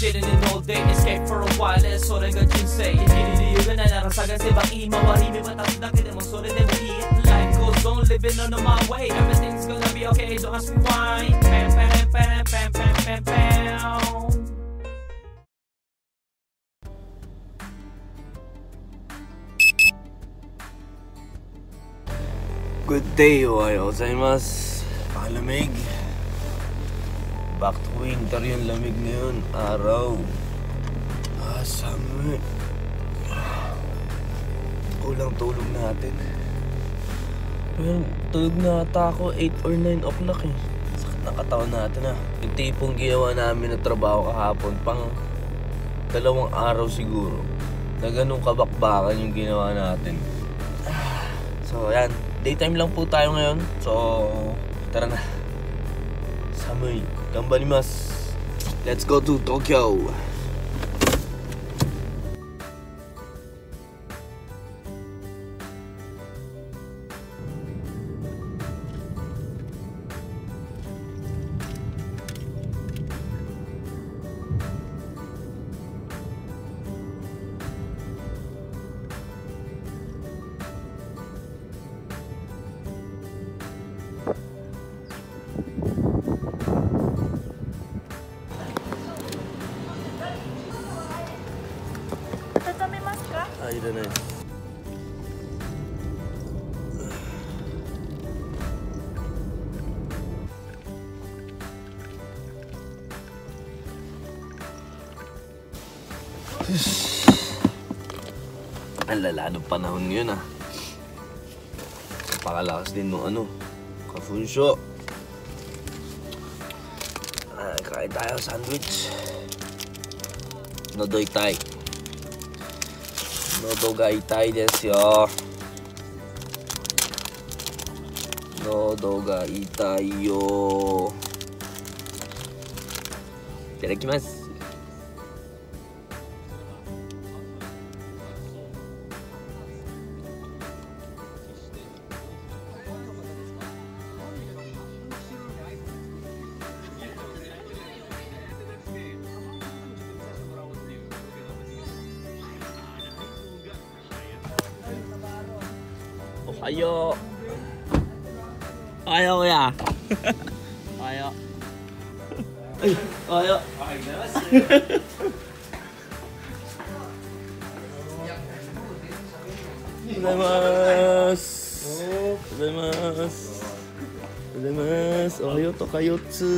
sitting in all day, escape for a while,それが人生。生きる理由がないなら探せばいい。周り見渡すだけでもそれでもいい。Life goes on, living on my way. Everything's gonna be okay, don't ask me why. Pam, pam, pam, pam, pam, pam, pam. Good day, ohayo gozaimasu. Malamig. Back to winter yung lamig ngayon. Araw. Summer. Kulang tulog natin. Pero tulog na ata ako 8 or 9 o'clock eh. Sakit ng katawan natin ah. Yung tipong ginawa namin na trabaho kahapon, pang 2 araw siguro, na ganun kabakbakan yung ginawa natin. So yan, daytime lang po tayo ngayon. So tara na. Samui, ganbarimasu. Let's go to Tokyo. I don't know. Ang lala ng panahon ngayon ah. Napakalakas din nung kafunsyo. Kain tayo sandwich. Nodoy tay. Nodogai tai desu yo. Nodogai tai yo. Itadakimasu. Ayo. Ayo ya. Ayo. Ayo. Gozaimasu. Ohayo to kayotsu.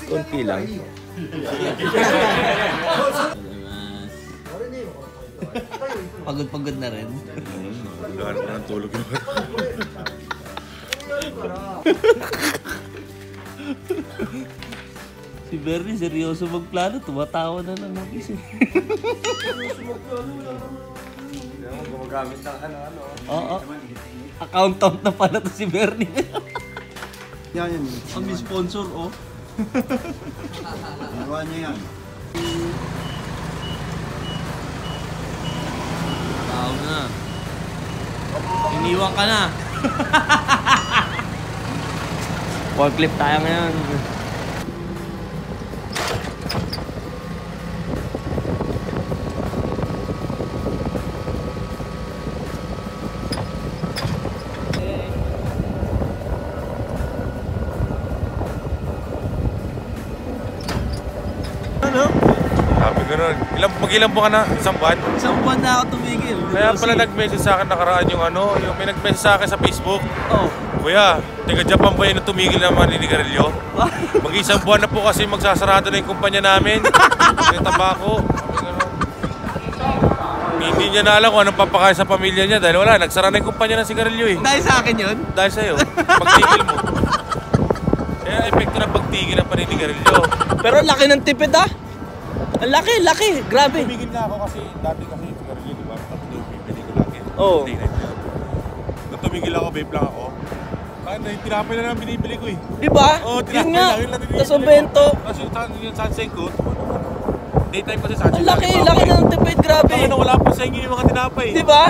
Konti lang. Pagod-pagod na rin. Gano'n ko ng tulog yun. Si Bernie, seryoso magplano. Tumatawa na lang mag-isip. Seryoso magplano lang. Hindi naman gumagamit ng ano. Oo. Accountant na pala to si Bernie. Yan. Ang may sponsor, oh. Gawa niya yan. Tao na. Iniwan ka na. Wall clip tayo ngayon. Ano? Sabi gano'n. Mag-ilang buwan ka na? Isang buwan? Isang buwan na ako tumigil. Kaya pala nag-message sa akin nakaraan yung yung may nag-message sa akin sa Facebook. Oh. Kuya, taga-Japan ba yun na tumigil na maninigarilyo? Mag-isang buwan na po kasi magsasarado na yung kumpanya namin. Yung tabako. Hindi niya na alam kung anong papakain sa pamilya niya dahil wala, nagsara na yung kumpanya ng sigarilyo eh. Dahil sa akin yun? Dahil sa'yo, pagtigil mo. Kaya epekto ng pagtigil ng paninigarilyo. Pero laki ng tipid ah. Ang laki, grabe. Tumigil na ako kasi dati kasi yung sigarilyo, di ba? Tapos yung bibili ko lagi. Oo. Nung tumigil ako, vape lang ako. Kaya tinapay na lang binibili ko eh. Diba? Oo, Yun nga. Tapos ang ko. bento. Tapos yung sunset ko, daytime kasi sunset. Ang laki na ng tipid, grabe. Kaya na wala pa sa inyo yung mga tinapay. Diba?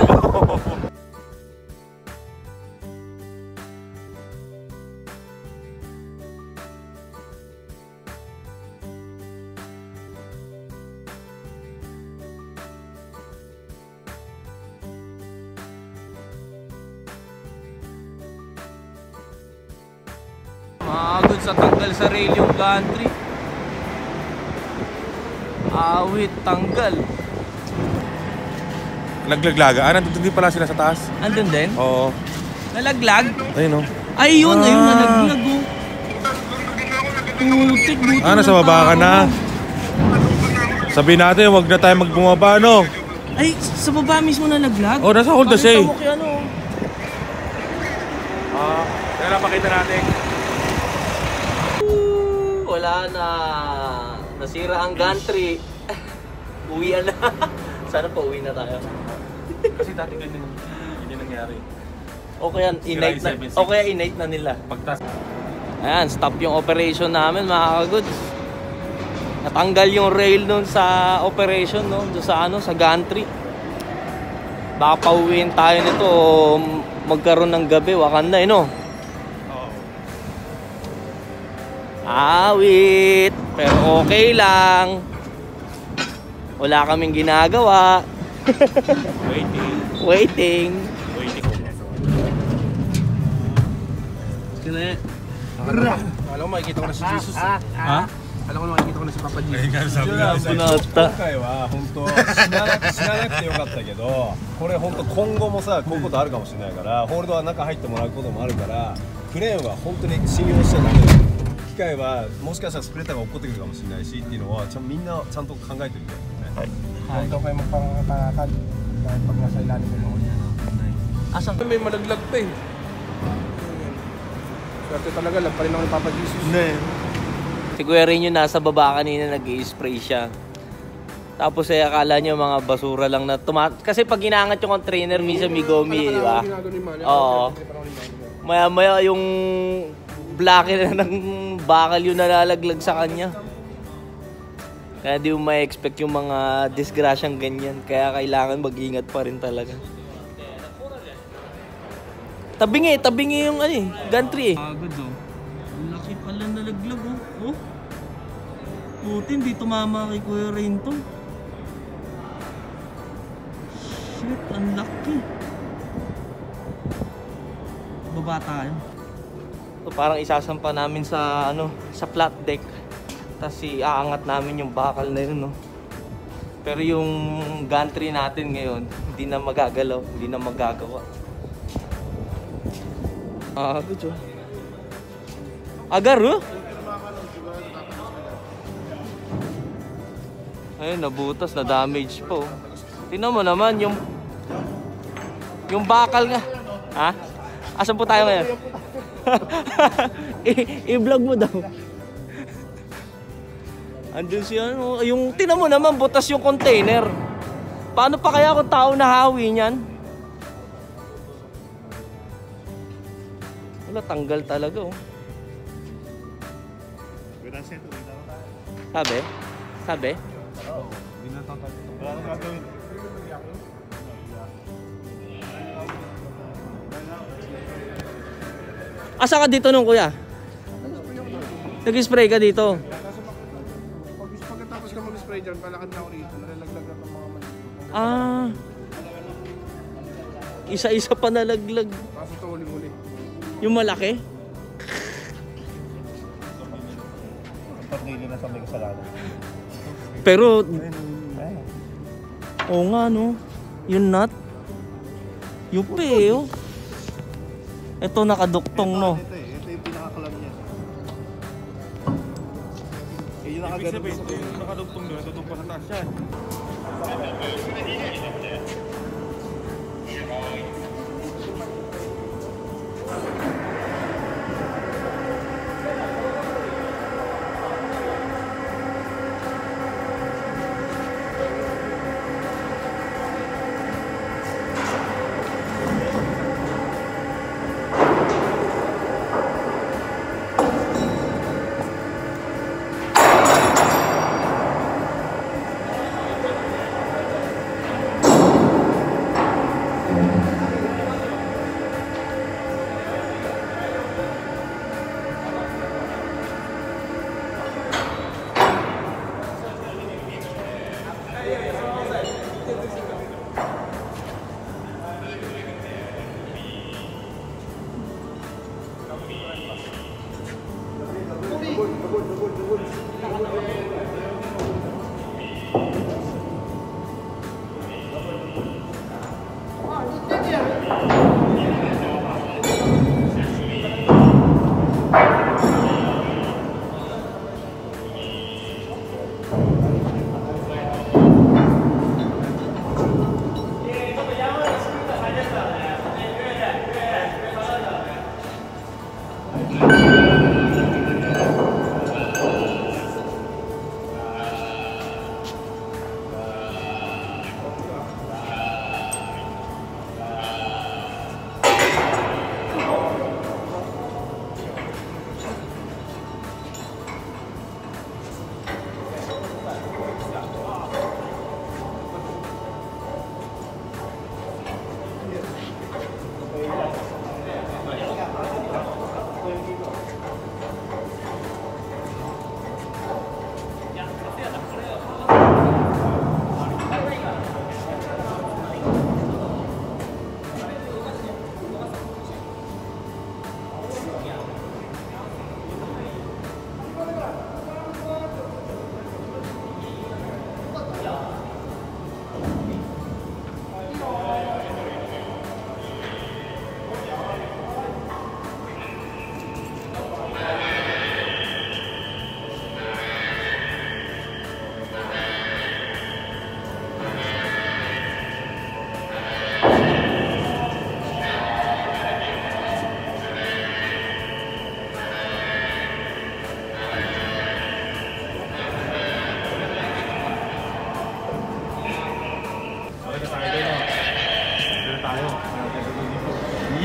sa tanggal sa rail yung gantry. Awit, tanggal. Naglaglaga. Nandun din pala sila sa taas. Andun din? Oo. Nalaglag? Ayun o. Ay, yun, ayun, nalaglag oh. Putik, buti Nasa baba ka na. Sabihin natin, huwag na tayo magbumaba, no? Ay, sa baba mismo nalaglag? Oh, nasa hold the say. Pakita mo kay ano. Kaya lang pakita natin. Wala na. Nasira ang gantry. Uwian na. Sana pa uwi na tayo. Kasi dati ganyan nangyari. Okay yan, innate na, okay, innate na nila. Pagtas. Ayan, stop yung operation namin mga kagoods. Natanggal yung rail nun sa operation, no? Doon sa ano, sa gantry. Baka pauwiin tayo nito o magkaroon ng gabi, wakan na, no? Oo. Awit, pero okay lang. Wala kaming ginagawa. Waiting. Kaya alam ko makikita ko na si Jesus. ha? Alam ko makikita ko na si Papa Jesus. 今回は本当死ななくてよかったけど、これ本当今後もさこういうことあるかもしれないから、ホールドは中入ってもらうこともあるから、クレーンは本当に信用しちゃダメだよ。機械はもしかしたらスプレッダーが落っこってくるかもしれないしっていうのはみんなちゃんと考えてるんだよね。はい。Huwag kayo magpangakakad dahil pag nasa ilalim mo naman yan. Asan? May malaglag pa eh. Swerte talaga, lag pa rin ako ni Papa Jesus. Si Kuya Rin yung nasa baba kanina nag-i-spray siya. Tapos akala niya mga basura lang na kasi pag inaangat yung container minsan may gomi, di ba? Oo. Maya-maya yung black na ng bakal yung nalalaglag sa kanya. Kaya di mo ma-expect yung mga disgrasyang ganyan. Kaya kailangan mag-ingat pa rin talaga. Tabingi yung gantry eh. Agad oh. Laki pala nalaglag oh. Oh. Buti hindi tumama kay Kuya Rain to. Shit, ang laki. Baba tayo. So, parang isasampa namin sa sa flat deck. Tapos iaangat namin yung bakal na yun, no. Pero yung gantry natin ngayon, hindi na magagalaw, hindi na magagawa. Good oh. Agar oh. Ayun, nabutas, na damage po. Tingnan mo naman yung bakal nga. Ha? Asan po tayo ngayon? I-vlog mo daw. Andun siya, yung tingnan mo naman, butas yung container. Paano pa kaya kung tao nahawi niyan? Wala, tanggal talaga oh. Sabi? Asa ka dito nung kuya? Nag-spray ka dito? Pagkatapos ka mag-spray dyan, palakad na ako rito, nalalaglag na itong mga maliit. Isa-isa pa nalaglag. Kaso ito huli-huli. Yung malaki? Pag-nili na sa may kasalanan. Pero, oo nga no, yung nut, yung oh. Ito nakaduktong no. Ito yung pinakakalab niya. Yung nakadugtong doon, tutong pa sa taas yan.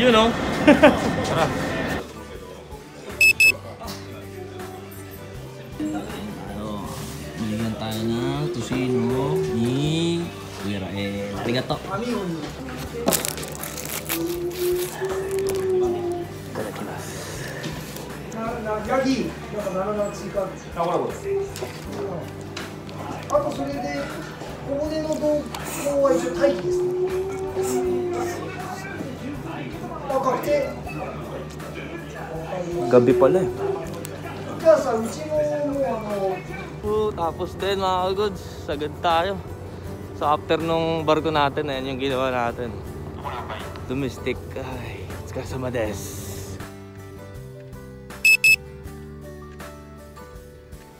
Yun o. Tara. Bigyan tayo ng tusino ni Kuya Rael. Arigato. Yagi! なんか7の追加。あ、ほらほら。あとそれで、ここでの動向は一応待機ですね。あ、確定。Gabi pala eh. じゃあさ、うちのもうTapos din mga goods, sagad tayo. So after nung barko natin, ayan yung ginawa natin. Domestic. Ay, tsukasama desu.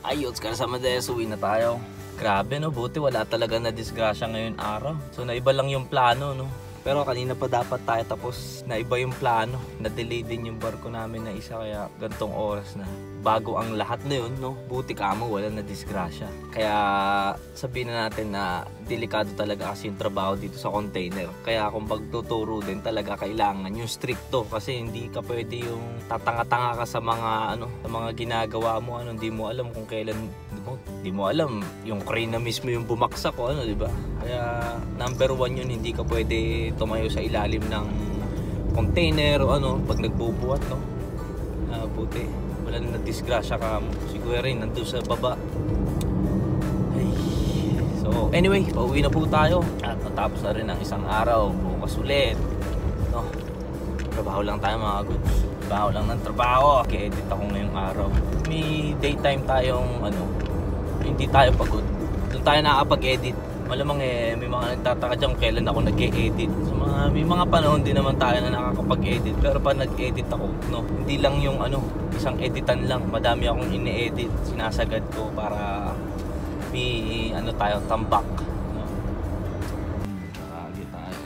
Ayun, tsukasama desu. Uwi na tayo. Grabe no, buti wala talaga na disgrasya ngayon araw. So naiba lang yung plano no. Pero kanina pa dapat tayo tapos naiba yung plano. Na-delay din yung barko namin na isa kaya gantong oras na. Bago ang lahat na yun, no? Buti kamo wala na disgrasya. Kaya sabihin na natin na delikado talaga kasi yung trabaho dito sa container. Kaya kung pagtuturo din talaga kailangan yung stricto kasi hindi ka pwede yung tatanga-tanga ka sa mga ano, sa mga ginagawa mo, ano, hindi mo alam kung kailan, hindi mo alam yung crane na mismo yung bumaksak o ano, di ba? Kaya number one yun, hindi ka pwede tumayo sa ilalim ng container o ano pag nagbubuhat, no? Buti wala na disgrasya ka mo. Siguro rin nandun sa baba. Ay. So anyway, pauwi na po tayo at natapos na rin ang isang araw. Bukas ulit, no? Trabaho lang tayo mga goods. Trabaho lang ng trabaho. Kaya-edit ako ngayong araw. May daytime tayong ano, hindi tayo pagod. Doon tayo nakakapag-edit. Malamang eh, may mga nagtataka dyan kailan ako nag-e-edit. So, may mga panahon din naman tayo na nakakapag-edit. Pero pa nag-edit ako, no, hindi lang yung ano, isang editan lang. Madami akong ine-edit, sinasagad ko para may ano tayo, tambak. No? Kagi tayo.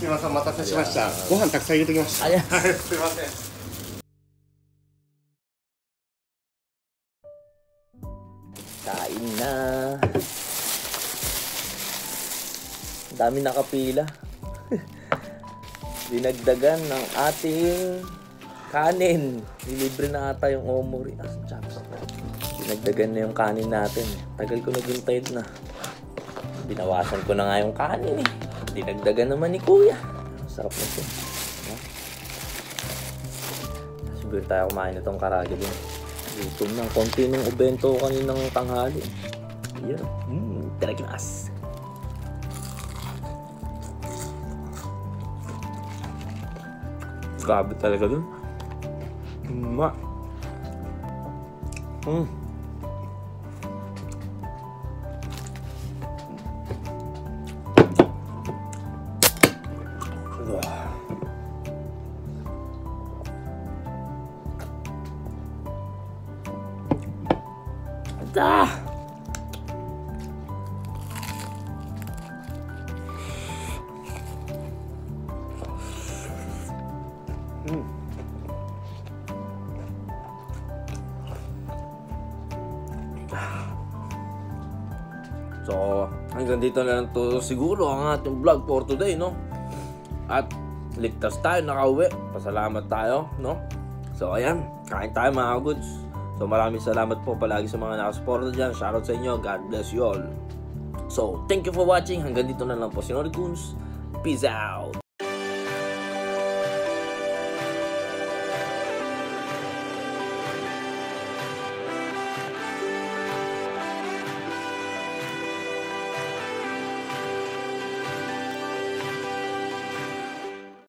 すみません、お待たせしました。ご飯たくさん入れてきました。Ayan. すみません。 Kain na. Dami nakapila. Dinagdagan ng ating kanin. Nilibre na ata yung omori. Dinagdagan na yung kanin natin. Tagal ko naghintay na. Binawasan ko na nga yung kanin eh. Dinagdagan naman ni Kuya. Sarap na ito. Siguro tayo kumain itong karage din. Gutom ng konti ng ubento kaninang tanghali. Ayan. Itadakimasu. Grabe talaga dun. So, hanggang dito na lang to siguro ang ating vlog for today, no? At ligtas tayo, nakauwi. Pasalamat tayo, no? So, ayan. Kain tayo mga goods. So, maraming salamat po palagi sa mga nakasuporta dyan. Shoutout sa inyo. God bless you all. So, thank you for watching. Hanggang dito na lang po si Noricoons. Peace out!